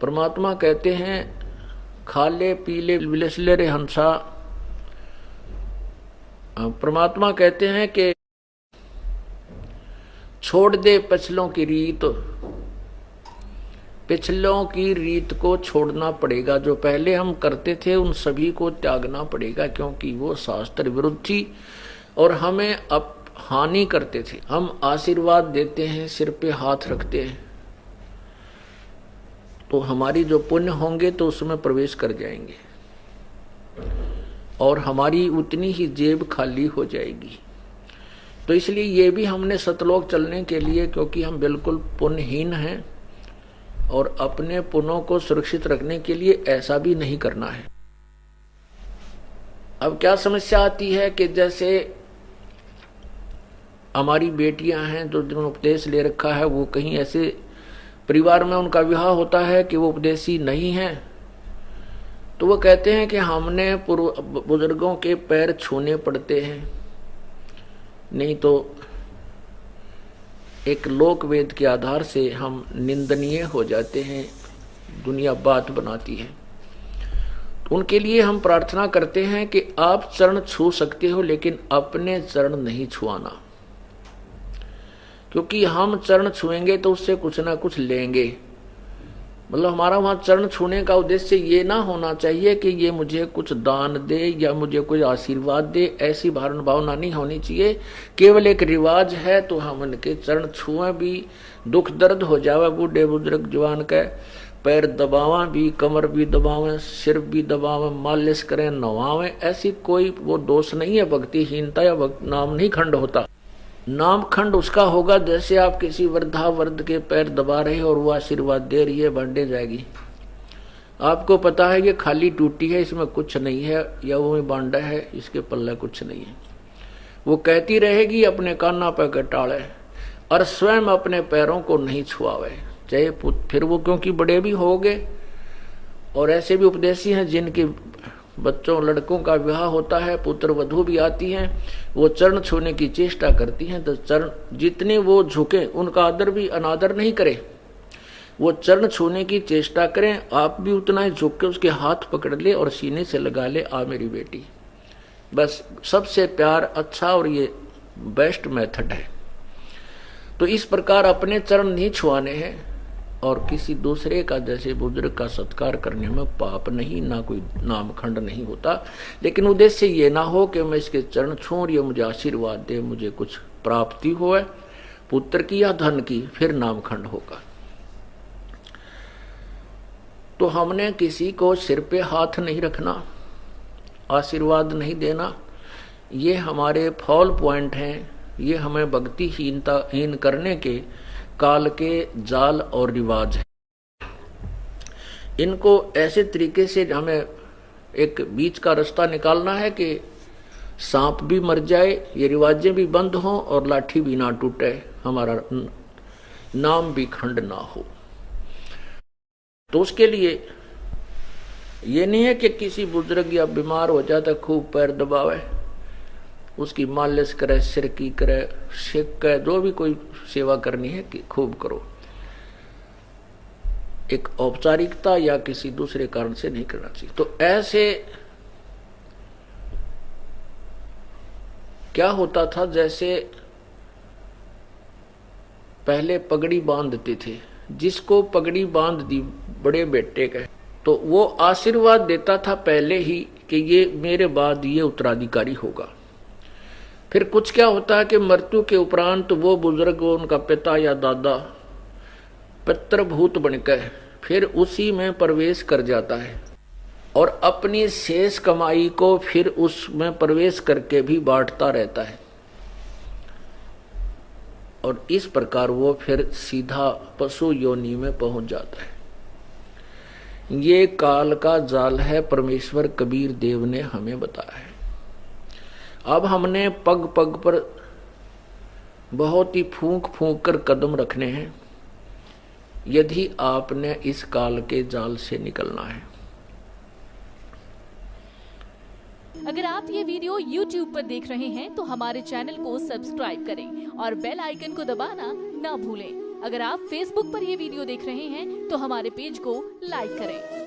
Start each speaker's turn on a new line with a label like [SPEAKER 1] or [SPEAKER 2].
[SPEAKER 1] परमात्मा कहते हैं खाले पीले विलसले रे हंसा। परमात्मा कहते हैं कि छोड़ दे पिछलों की रीत। पिछलों की रीत को छोड़ना पड़ेगा। जो पहले हम करते थे उन सभी को त्यागना पड़ेगा, क्योंकि वो शास्त्र विरुद्ध थी और हमें अब हानि करते थे। हम आशीर्वाद देते हैं, सिर पे हाथ रखते हैं, तो हमारी जो पुण्य होंगे तो उसमें प्रवेश कर जाएंगे और हमारी उतनी ही जेब खाली हो जाएगी। तो इसलिए ये भी हमने सतलोक चलने के लिए, क्योंकि हम बिल्कुल पुण्यहीन हैं और अपने पुण्यों को सुरक्षित रखने के लिए ऐसा भी नहीं करना है। अब क्या समस्या आती है कि जैसे हमारी बेटियां हैं जो जिन्होंने उपदेश ले रखा है, वो कहीं ऐसे परिवार में उनका विवाह होता है कि वो उपदेशी नहीं है, तो वो कहते हैं कि हमने बुजुर्गों के पैर छूने पड़ते हैं, नहीं तो एक लोक वेद के आधार से हम निंदनीय हो जाते हैं, दुनिया बात बनाती है। तो उनके लिए हम प्रार्थना करते हैं कि आप चरण छू सकते हो, लेकिन अपने चरण नहीं छुआना, क्योंकि हम चरण छुएंगे तो उससे कुछ ना कुछ लेंगे। मतलब हमारा वहां चरण छूने का उद्देश्य ये ना होना चाहिए कि ये मुझे कुछ दान दे या मुझे कोई आशीर्वाद दे, ऐसी भावना नहीं होनी चाहिए। केवल एक रिवाज है तो हम उनके चरण छुएं भी, दुख दर्द हो जावे बूढ़े बुजुर्ग जवान के पैर दबावा भी, कमर भी दबावें, सिर भी दबावें, मालिश करें, नवावें, ऐसी कोई वो दोष नहीं है। भक्तिहीनता या नाम नहीं खंड होता। नाम खंड उसका होगा जैसे आप किसी वृद्धावर्ध के पैर दबा रहे हो और वो आशीर्वाद दे रही है, बढ़ने जाएगी। आपको पता है ये खाली टूटी है, इसमें कुछ नहीं है, या वो बांडा है, इसके पल्ले कुछ नहीं है। वो कहती रहेगी अपने काना पे कटाड़े और स्वयं अपने पैरों को नहीं छुआवे, चाहे फिर वो क्योंकि बड़े भी हो गए। और ऐसे भी उपदेशी हैं जिनके बच्चों लड़कों का विवाह होता है, पुत्र वधू भी आती हैं, वो चरण छूने की चेष्टा करती हैं, तो चरण जितने वो झुके उनका आदर भी अनादर नहीं करे, वो चरण छूने की चेष्टा करें। आप भी उतना ही झुक के उसके हाथ पकड़ ले और सीने से लगा ले, आ मेरी बेटी। बस सबसे प्यार अच्छा और ये बेस्ट मेथड है। तो इस प्रकार अपने चरण नहीं छुआने हैं और किसी दूसरे का जैसे बुजुर्ग का सत्कार करने में पाप नहीं, ना कोई नामखंड नहीं होता। लेकिन उद्देश्य ये ना हो कि मैं इसके चरण छूं और ये मुझे आशीर्वाद दे, मुझे कुछ प्राप्ति हो पुत्र की या धन की, फिर नामखंड होगा। तो हमने किसी को सिर पे हाथ नहीं रखना, आशीर्वाद नहीं देना, ये हमारे फॉल पॉइंट हैं। ये हमें भक्तिहीन करने के काल के जाल और रिवाज है। इनको ऐसे तरीके से हमें एक बीच का रास्ता निकालना है कि सांप भी मर जाए, ये रिवाजें भी बंद हों और लाठी भी ना टूटे, हमारा नाम भी खंड ना हो। तो उसके लिए ये नहीं है कि किसी बुजुर्ग या बीमार हो जाता खूब पैर दबावे, उसकी मालिश करे, सिर की करे, शेक करे, जो भी कोई सेवा करनी है कि खूब करो। एक औपचारिकता या किसी दूसरे कारण से नहीं करना चाहिए। तो ऐसे क्या होता था, जैसे पहले पगड़ी बांधते थे, जिसको पगड़ी बांध दी बड़े बेटे का, तो वो आशीर्वाद देता था पहले ही कि ये मेरे बाद ये उत्तराधिकारी होगा। फिर कुछ क्या होता है कि मृत्यु के उपरांत वो बुजुर्ग, उनका पिता या दादा पितृभूत बनकर फिर उसी में प्रवेश कर जाता है और अपनी शेष कमाई को फिर उसमें प्रवेश करके भी बांटता रहता है, और इस प्रकार वो फिर सीधा पशु योनि में पहुंच जाता है। ये काल का जाल है, परमेश्वर कबीर देव ने हमें बताया है। अब हमने पग पग पर बहुत ही फूंक फूंक कर कदम रखने हैं, यदि आपने इस काल के जाल से निकलना है।
[SPEAKER 2] अगर आप ये वीडियो YouTube पर देख रहे हैं तो हमारे चैनल को सब्सक्राइब करें और बेल आइकन को दबाना ना भूलें। अगर आप Facebook पर ये वीडियो देख रहे हैं तो हमारे पेज को लाइक करें